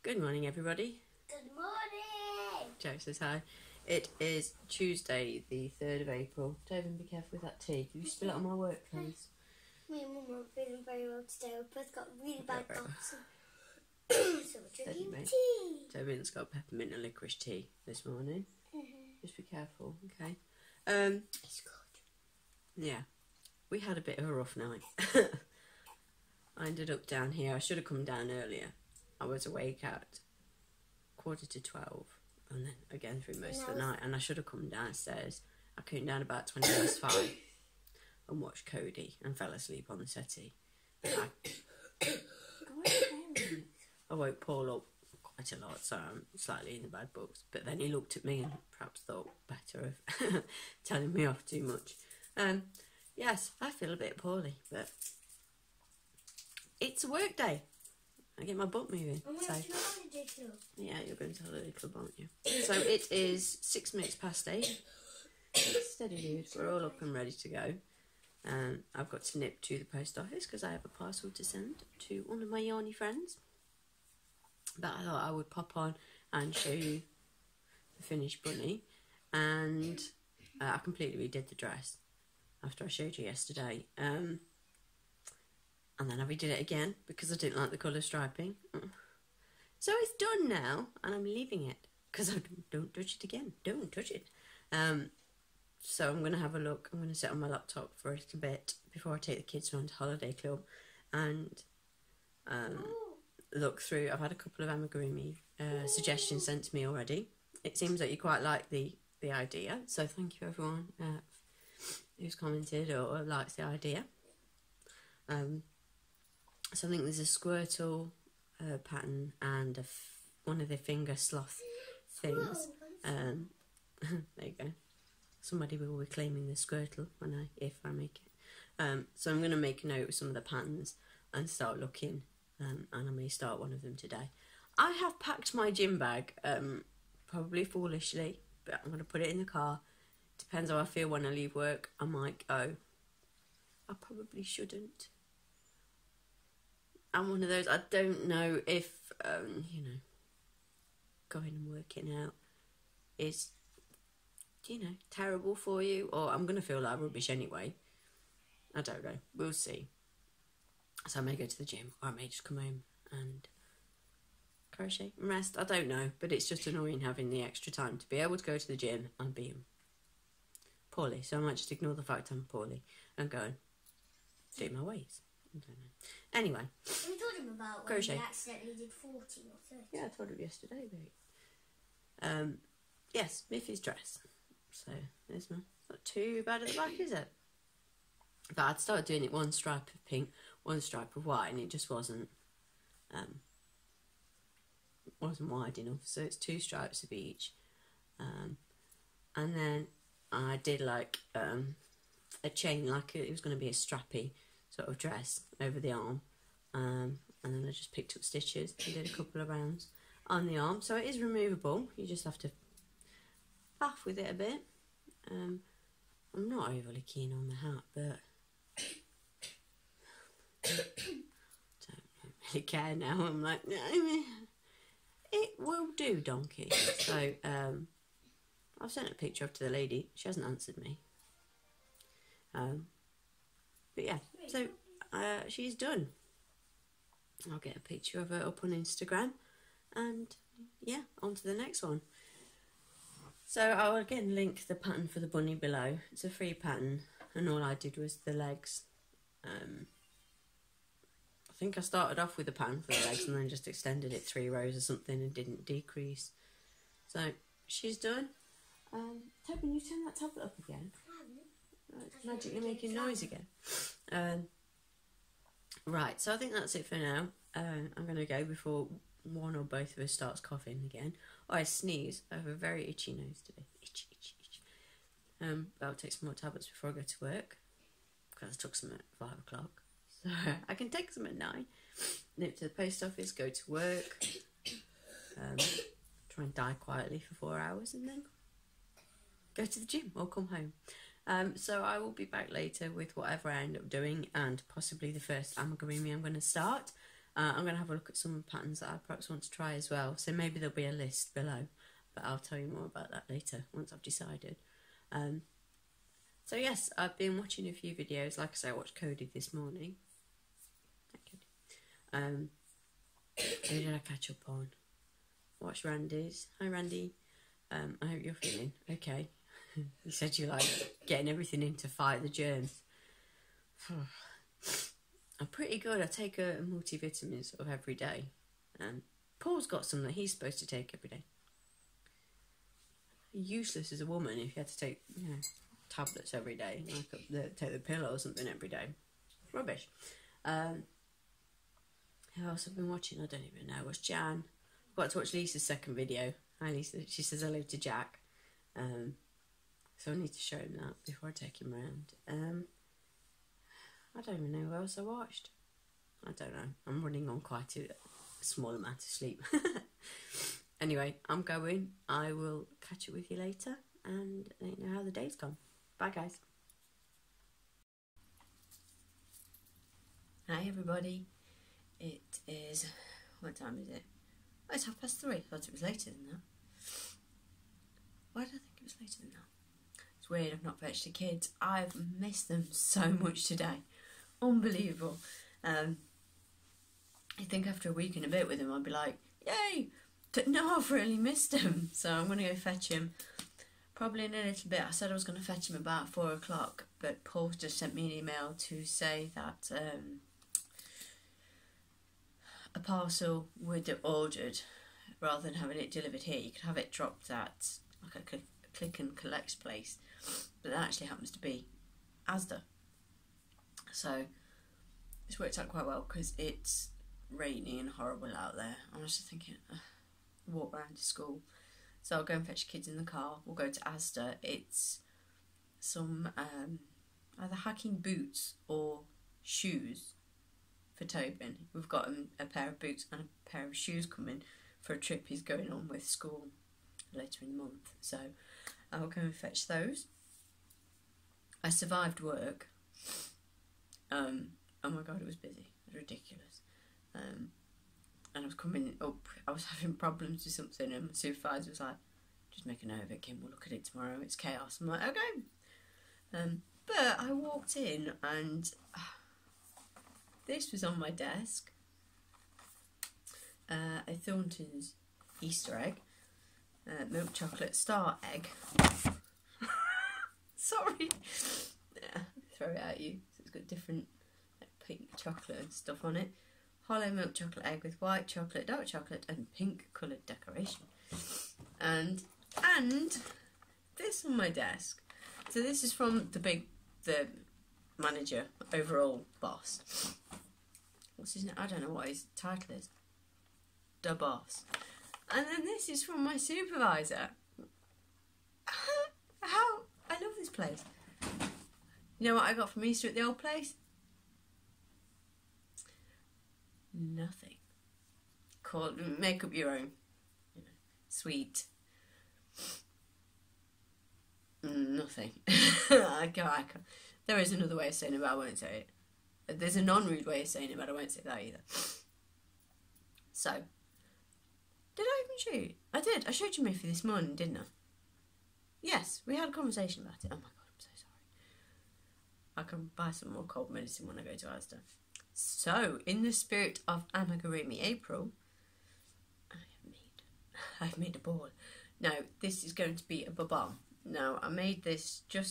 Good morning, everybody. Good morning. Joe says hi. It is Tuesday, the 3rd of April. David, be careful with that tea. You spill it on my work clothes. Me and Mum aren't feeling very well today. We've both got really bad coughs. So we're drinking tea. David's got peppermint and licorice tea this morning. Just be careful, okay? It's good. Yeah, we had a bit of a rough night. I ended up down here. I should have come down earlier. I was awake at 11:45 and then again through most of the night, and I should have come downstairs. I came down about 5:20 and watched Cody and fell asleep on the settee. I woke Paul up quite a lot, so I'm slightly in the bad books. But then he looked at me and perhaps thought better of telling me off too much. Yes, I feel a bit poorly, but it's a work day. I get my butt moving. I'm going to holiday club. Yeah, you're going to holiday club, aren't you? So it is 6 minutes past 8. Steady, dude. We're all up and ready to go. I've got to nip to the post office because I have a parcel to send to one of my yarny friends. But I thought I would pop on and show you the finished bunny. And I completely redid the dress after I showed you yesterday. And then I redid it again because I didn't like the colour striping. So it's done now, and I'm leaving it because I don't touch it again. Don't touch it. So I'm going to have a look. I'm going to sit on my laptop for a little bit before I take the kids around to holiday club and look through. I've had a couple of amigurumi suggestions sent to me already. It seems that you quite like the idea, so thank you everyone who's commented or likes the idea. So I think there's a Squirtle pattern and one of the finger sloth things. There you go. Somebody will be claiming the Squirtle if I make it. So I'm going to make a note of some of the patterns and start looking, and I may start one of them today. I have packed my gym bag, probably foolishly, but I'm going to put it in the car. Depends how I feel when I leave work. I might go. I probably shouldn't. I'm one of those, I don't know if, going and working out is, terrible for you, or I'm going to feel like rubbish anyway. I don't know. We'll see. So I may go to the gym, or I may just come home and crochet and rest. I don't know, but it's just annoying having the extra time to be able to go to the gym and be poorly. So I might just ignore the fact I'm poorly and go and do my ways. I don't know. Anyway. We told him about when crochet. he accidentally did 40 or 30. Yeah, I told him yesterday, babe. Yes, Miffy's dress. So, there's not too bad at the back, is it? But I'd started doing it one stripe of pink, one stripe of white, and it just wasn't wide enough. So it's 2 stripes of each. And then I did like a chain, like it was going to be a strappy sort of dress over the arm, and then I just picked up stitches and did a couple of rounds on the arm. So it is removable. You just have to faff with it a bit. I'm not overly keen on the hat, but don't really care now. I'm like, it will do, donkey. So I've sent a picture up to the lady. She hasn't answered me. But yeah, so she's done. I'll get a picture of her up on Instagram, and yeah, on to the next one. So I'll again link the pattern for the bunny below. It's a free pattern, and all I did was the legs. I think I started off with the pattern for the legs and then just extended it 3 rows or something and didn't decrease. So she's done. Tobin, you turn that tablet up again. It's magically making noise again. Right, so I think that's it for now. I'm going to go before one or both of us starts coughing again. Oh, I sneeze. I have a very itchy nose today. Itch, itch, itch. I'll take some more tablets before I go to work, because I took some at 5 o'clock. So I can take some at 9. Nip to the post office, go to work, try and die quietly for 4 hours, and then go to the gym or come home. So I will be back later with whatever I end up doing, and possibly the first amigurumi I'm going to start. I'm going to have a look at some patterns that I perhaps want to try as well. So maybe there'll be a list below, but I'll tell you more about that later once I've decided. So yes, I've been watching a few videos. Like I say, I watched Cody this morning. Who did I catch up on? Watch Randy's. Hi Randy. I hope you're feeling okay. You said you like getting everything in to fight the germs. I'm pretty good. I take a multivitamin sort of every day. Paul's got some that he's supposed to take every day. Useless as a woman if you had to take, you know, tablets every day, like take the pill or something every day. Rubbish. Who else have been watching? I don't even know. What's Jan? I've got to watch Lisa's second video. Hi Lisa. She says hello to Jack. So I need to show him that before I take him round. I don't even know who else I watched. I don't know. I'm running on quite a small amount of sleep. Anyway, I'm going. I will catch up with you later and let you know how the day's gone. Bye guys. Hi everybody. It is, what time is it? Oh, it's 3:30. I thought it was later than that. Why did I think it was later than that? It's weird, I've not fetched the kids. I've missed them so much today. Unbelievable. I think after a week and a bit with them I'd be like, yay! But no, I've really missed him. So I'm going to go fetch him probably in a little bit. I said I was going to fetch him about 4 o'clock, but Paul just sent me an email to say that a parcel would ordered, rather than having it delivered here, you could have it dropped at like a click and collect place, but that actually happens to be Asda. So this worked out quite well because it's rainy and horrible out there. I was just thinking, walk round to school. So I'll go and fetch kids in the car. We'll go to Asda. It's some either hiking boots or shoes for Tobin. We've got him a pair of boots and a pair of shoes coming for a trip he's going on with school later in the month. So I'll go and fetch those. I survived work. Oh my god, it was busy. It was ridiculous. And I was coming up, I was having problems with something, and my supervisor was like, just make a note of it, Kim, we'll look at it tomorrow, it's chaos. I'm like, okay. But I walked in and this was on my desk. A Thornton's Easter egg, milk chocolate star egg. Sorry. Yeah, throw it at you. So it's got different like, pink chocolate and stuff on it. Hollow milk chocolate egg with white chocolate, dark chocolate and pink coloured decoration. And this on my desk. So this is from the manager, overall boss. What's his name? I don't know what his title is. The boss. And then this is from my supervisor. How I love this place. You know what I got from Easter at the old place? Nothing. Make up your own. You know, sweet. Nothing. I can't. There is another way of saying it, but I won't say it. There's a non-rude way of saying it, but I won't say that either. So, did I even show you? I did. I showed you Miffy this morning, didn't I? Yes, we had a conversation about it. Oh my god, I'm so sorry. I can buy some more cold medicine when I go to Asda. So, in the spirit of Amigurumi April, I've made a ball. Now, this is going to be a Bob-omb. Now, I made this I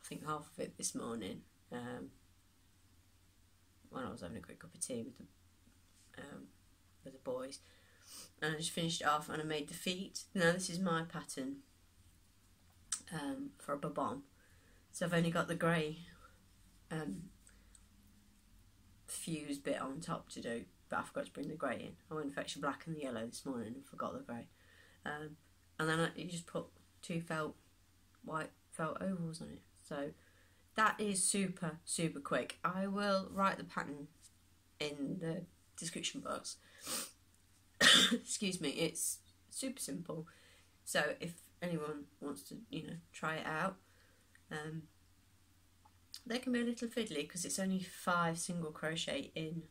think half of it this morning, when I was having a quick cup of tea with the boys. And I just finished it off and I made the feet. Now, this is my pattern for a Bob-omb. So I've only got the grey fuse bit on top to do, but I forgot to bring the grey in. I went and fetched the black and the yellow this morning and forgot the grey. And then you just put 2 white felt ovals on it. So that is super, super quick. I will write the pattern in the description box. Excuse me, it's super simple. So if anyone wants to, try it out, they can be a little fiddly because it's only 5 single crochet in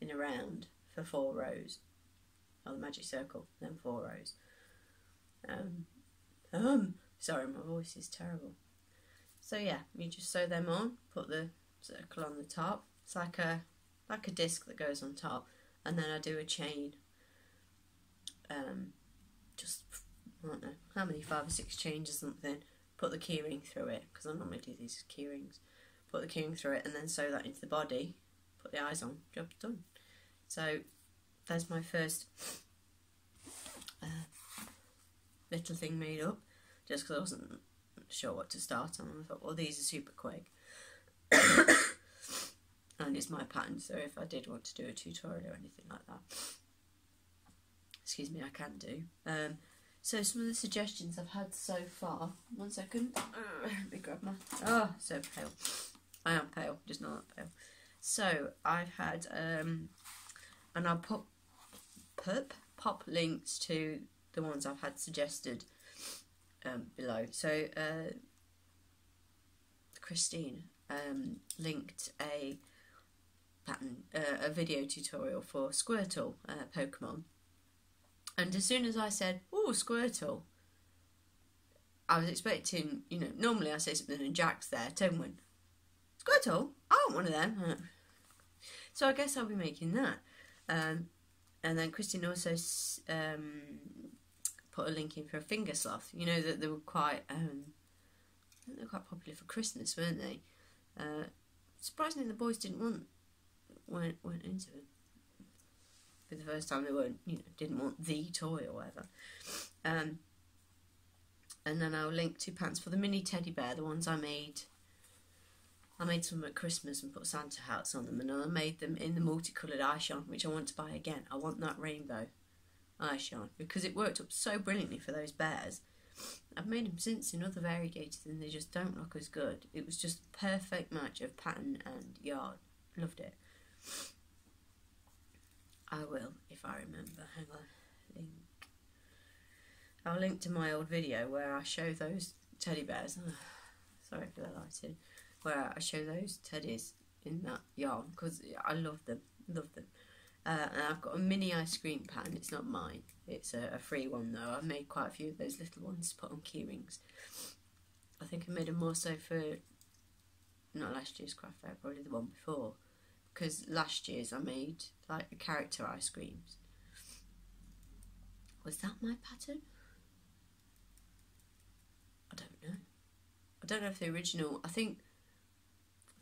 in a round for 4 rows, or the magic circle, then 4 rows. Sorry, my voice is terrible. So yeah, you just sew them on, put the circle on the top. It's like a disc that goes on top, and then I do a chain. Just, I don't know how many, 5 or 6 chains or something. Put the keyring through it, because I normally do these keyrings. Put the keyring through it and then sew that into the body. Put the eyes on. Job's done. So there's my first little thing made up, just because I wasn't sure what to start on. I thought, well, these are super quick. And it's my pattern, so if I did want to do a tutorial or anything like that, excuse me, I can do. So some of the suggestions I've had so far. 1 second. Let me grab my... Oh, so pale. I am pale, just not that pale. So I've had, and I'll pop links to the ones I've had suggested below. So Christine linked a pattern, a video tutorial for Squirtle Pokemon. And as soon as I said, "Oh, Squirtle," I was expecting, you know, normally I say something and Jack's there. Tone went, "Squirtle? I want one of them." So I guess I'll be making that. And then Christine also put a link in for a finger sloth. You know that they were quite, I think they were quite popular for Christmas, weren't they? Surprisingly, the boys weren't into it. For the first time, they weren't, you know, didn't want the toy or whatever. And then I'll link 2 patterns for the mini teddy bear, the ones I made. I made some at Christmas and put Santa hats on them, and I made them in the multicoloured eye shine, which I want to buy again. I want that rainbow eye shine because it worked up so brilliantly for those bears. I've made them since in other variegators and they just don't look as good. It was just a perfect match of pattern and yarn. Loved it. I will, if I remember. Hang on, link. I'll link to my old video where I show those teddy bears. Oh, sorry for the lighting. Where I show those teddies in that yarn because I love them. And I've got a mini ice cream pattern. It's not mine. It's a free one though. I've made quite a few of those little ones to put on keyrings. I think I made them more so for not last year's craft fair, probably the one before. Because last year's I made like the character ice creams. Was that my pattern? I don't know. I don't know if the original, I think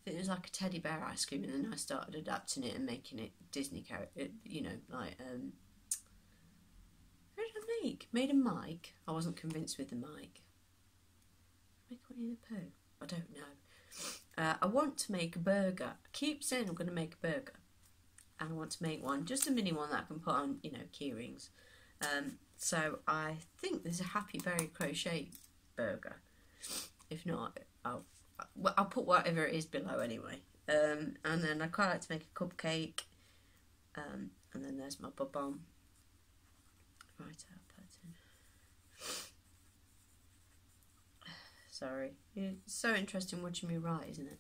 it was like a teddy bear ice cream, and then I started adapting it and making it Disney character, you know, like, what did I make? Made a mic. I wasn't convinced with the mic. Make one in the poo? I don't know. I want to make a burger. I keep saying I'm going to make a burger. And I want to make one, just a mini one that I can put on, you know, keyrings. So I think there's a Happy Berry crochet burger. If not, I'll put whatever it is below anyway. And then I quite like to make a cupcake. And then there's my Bob-omb. Right out pattern. Sorry. It's so interesting watching me write, isn't it?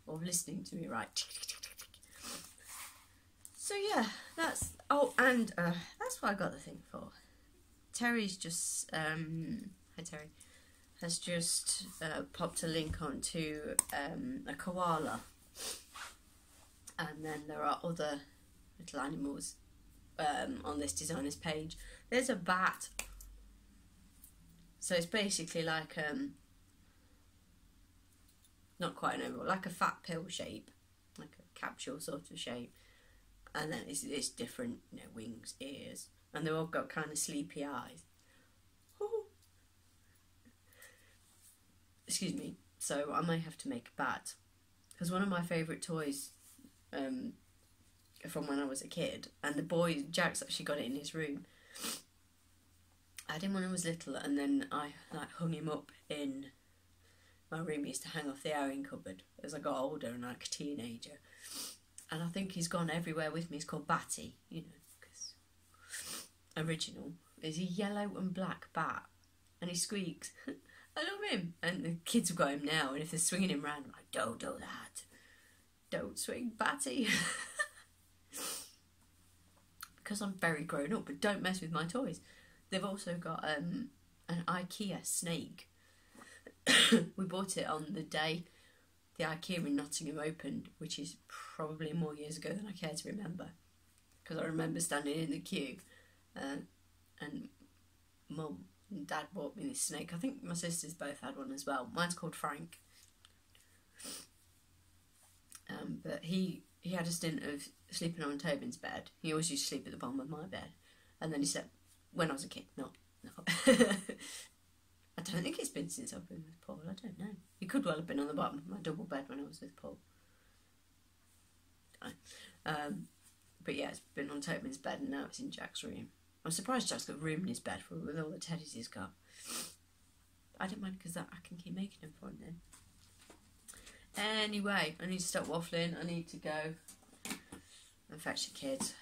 Or listening to me write. So yeah, that's... Oh, and that's what I got the thing for. Terry's just... hi Terry. Has just popped a link onto a koala. And then there are other little animals on this designer's page. There's a bat. So it's basically like not quite an overall, like a fat pill shape, like a capsule sort of shape, and then it's different, you know, wings, ears, and they've all got kind of sleepy eyes. Excuse me. So I may have to make a bat, because one of my favourite toys from when I was a kid, and the boy Jack's actually got it in his room. I had him when I was little, and then I like hung him up in my room. He used to hang off the airing cupboard as I got older and like a teenager. And I think he's gone everywhere with me. He's called Batty, you know, because original. He's a yellow and black bat, and he squeaks. I love him. And the kids have got him now, and if they're swinging him round, I'm like, don't do that. Don't swing Batty. because I'm very grown up, but don't mess with my toys. They've also got an IKEA snake. We bought it on the day the IKEA in Nottingham opened, which is probably more years ago than I care to remember, because I remember standing in the queue and Mum and Dad bought me this snake. I think my sisters both had one as well. Mine's called Frank. But he had a stint of sleeping on Tobin's bed. He always used to sleep at the bottom of my bed. And then he said, when I was a kid, no. I don't think it's been since I've been with Paul. I don't know. He could well have been on the bottom of my double bed when I was with Paul. But yeah, it's been on Tobin's bed and now it's in Jack's room. I'm surprised Jack's got room in his bed with all the teddies he's got. I don't mind because I can keep making them for him then. Anyway, I need to stop waffling. I need to go and fetch the kids.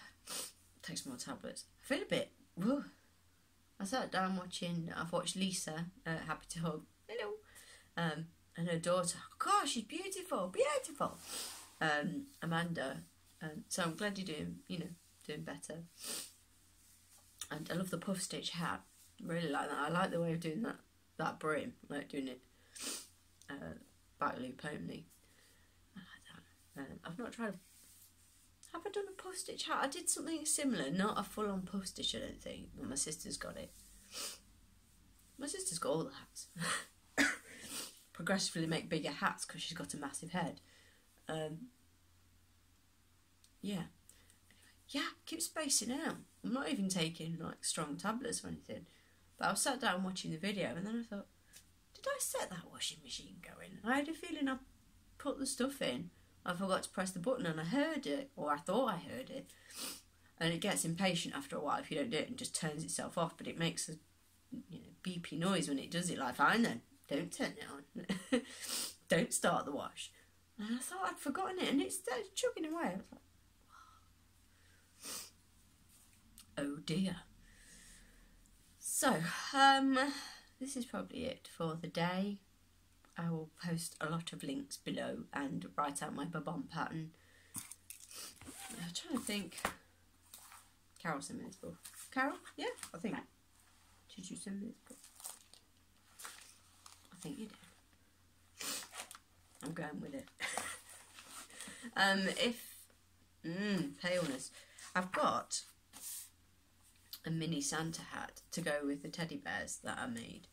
Take some more tablets. I feel a bit... Whoa. I sat down I've watched Lisa, Happy to Hug. Hello. And her daughter. Gosh, she's beautiful. Beautiful. Amanda. So I'm glad you're doing better. And I love the puff stitch hat. I really like that. I like the way of doing that brim. I like doing it back loop only. I like that. I've not tried. Have I done a puff stitch hat? I did something similar, not a full on puff stitch, I don't think. But my sister's got it. My sister's got all the hats. Progressively make bigger hats because she's got a massive head. Yeah. Yeah, keep spacing out. I'm not even taking like strong tablets or anything. But I was sat down watching the video and then I thought, did I set that washing machine going? I had a feeling I put the stuff in. I forgot to press the button and I heard it, or I thought I heard it. And it gets impatient after a while if you don't do it and just turns itself off. But it makes a beepy noise when it does it. Like, fine then, don't turn it on. Don't start the wash. And I thought I'd forgotten it and it started chugging away. I was like, oh dear. So, this is probably it for the day. I will post a lot of links below and write out my Bob-omb pattern. I'm trying to think. Carol sent me this book. Carol? Yeah, I think. Did you send me this book? I think you did. I'm going with it. Paleness. I've got a mini Santa hat to go with the teddy bears that I made.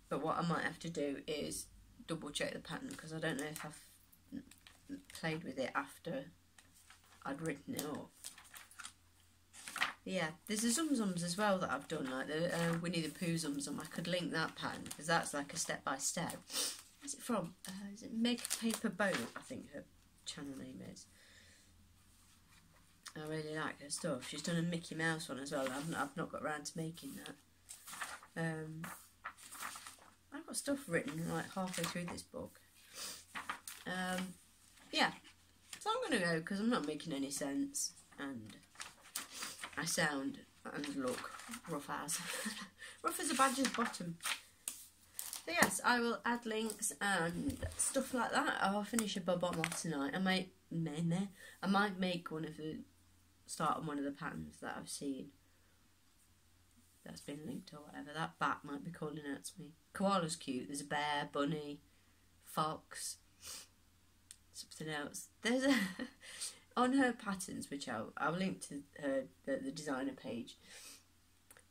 But what I might have to do is double check the pattern because I don't know if I've played with it after I'd written it up. But yeah, there's the Zum Zums as well that I've done, like the Winnie the Pooh Zum Zum. I could link that pattern because that's like a step by step. Where's it from? Is it Meg Paper Boat? I think her channel name is. I really like her stuff. She's done a Mickey Mouse one as well. I've not got around to making that. I've got stuff written like halfway through this book. Yeah, so I'm going to go because I'm not making any sense and I sound and look rough as. Rough as a badger's bottom. So yes, I will add links and stuff like that. I'll finish a Bob-omb off tonight. I might make one of the start on one of the patterns that I've seen that's been linked or whatever. That bat might be calling out to me. Koala's cute. There's a bear, bunny, fox, something else. There's a on her patterns, which I'll link to her the designer page.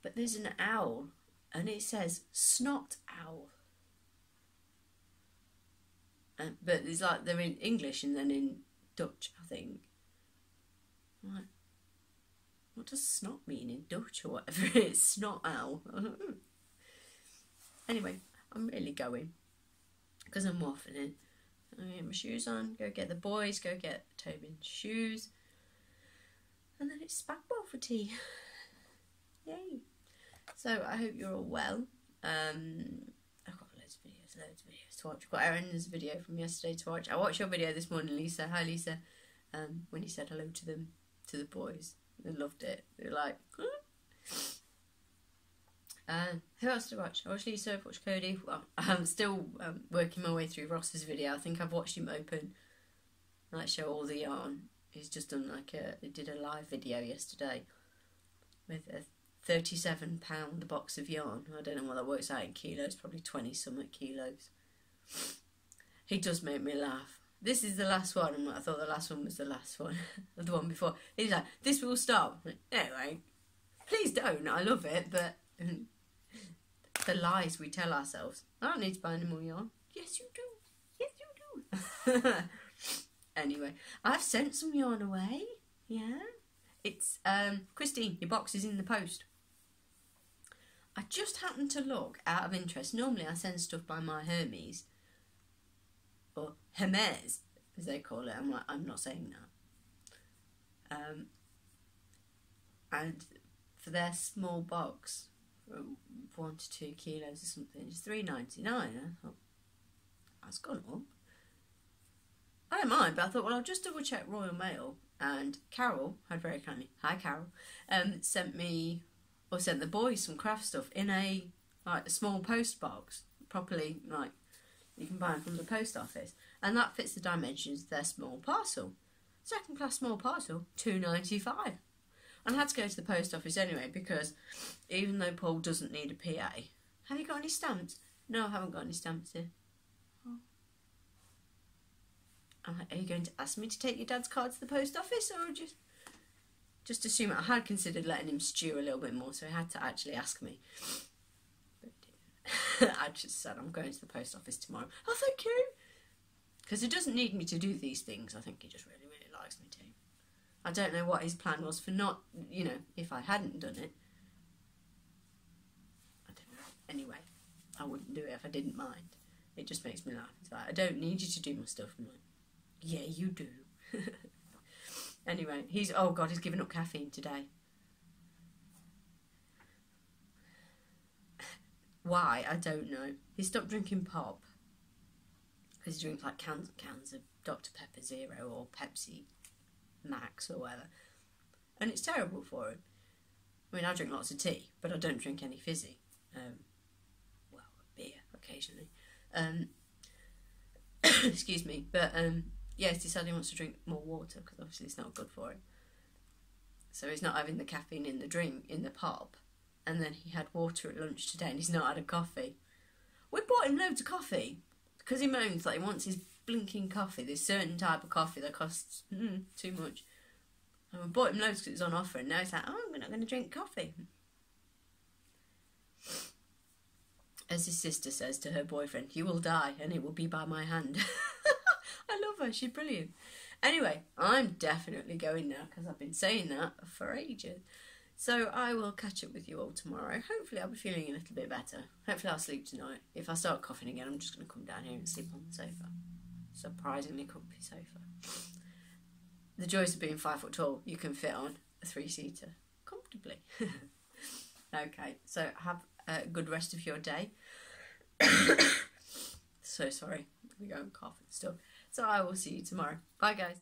But there's an owl, and it says snot owl. But it's like they're in English and then in Dutch, I think. Right. What does snot mean in Dutch or whatever it is? Snot owl. Anyway, I'm really going because I'm waffling. I get my shoes on, go get the boys, go get Tobin's shoes, and then it's spagbol for tea. Yay! So I hope you're all well. I've got loads of videos to watch. I've got Erin's video from yesterday to watch. I watched your video this morning, Lisa. Hi, Lisa. When you said hello to them, to the boys, they loved it. They were like, huh? Who else did I watch? I watched Lisa, I've watched Cody. Well, I'm still working my way through Ross's video. I think I've watched him open, like show all the yarn He's just done he did a live video yesterday with a £37 box of yarn. I don't know what that works out in kilos, probably 20-something kilos. He does make me laugh. This is the last one, and I thought the last one was the last one, the one before. He's like, this will stop. Anyway, please don't. I love it, but the lies we tell ourselves. I don't need to buy any more yarn. Yes, you do. Yes, you do. Anyway, I've sent some yarn away. Yeah. It's, Christine, your box is in the post. I just happened to look out of interest. Normally I send stuff by my Hermes. Or Hermes, as they call it. I'm not saying that. And for their small box, 1 to 2 kilos or something, it's £3.99. I thought, that's gone up. I don't mind, but I thought, well, I'll just double check Royal Mail. And Carol had very kindly, hi Carol, sent the boys some craft stuff in a small post box, properly, like you can buy them from the post office, and that fits the dimensions of their small parcel. Second class small parcel, £2.95. And I had to go to the post office anyway, because even though Paul doesn't need a PA, have you got any stamps? No, I haven't got any stamps here. Oh. I'm like, are you going to ask me to take your dad's card to the post office, or just assume it? I had considered letting him stew a little bit more, so he had to actually ask me. But I just said, I'm going to the post office tomorrow. Oh, thank you. Because he doesn't need me to do these things. I think he just really, really likes me to. I don't know what his plan was for not, if I hadn't done it. I don't know. Anyway, I wouldn't do it if I didn't mind. It just makes me laugh. It's like, I don't need you to do my stuff. I'm like, yeah, you do. Anyway, he's given up caffeine today. Why? I don't know. He stopped drinking pop. Because he drinks like cans and cans of Dr. Pepper Zero or Pepsi Max or whatever. And it's terrible for him. I mean, I drink lots of tea, but I don't drink any fizzy. Well, beer occasionally. Excuse me. But, yeah, he's decided he wants to drink more water because obviously it's not good for him. So he's not having the caffeine in the drink, in the pop. And then he had water at lunch today and he's not had a coffee. We bought him loads of coffee because he moans that he wants his blinking coffee. There's a certain type of coffee that costs too much. And we bought him loads because it was on offer, and now he's like, oh, we're not going to drink coffee. As his sister says to her boyfriend, you will die and it will be by my hand. I love her, she's brilliant. Anyway, I'm definitely going now because I've been saying that for ages. So I will catch up with you all tomorrow. Hopefully I'll be feeling a little bit better. Hopefully I'll sleep tonight. If I start coughing again, I'm just going to come down here and sleep on the sofa. Surprisingly comfy sofa. The joys of being 5 foot tall, you can fit on a 3-seater comfortably. Okay, so have a good rest of your day. So sorry, I'm going to go and cough and stuff. So I will see you tomorrow. Bye guys.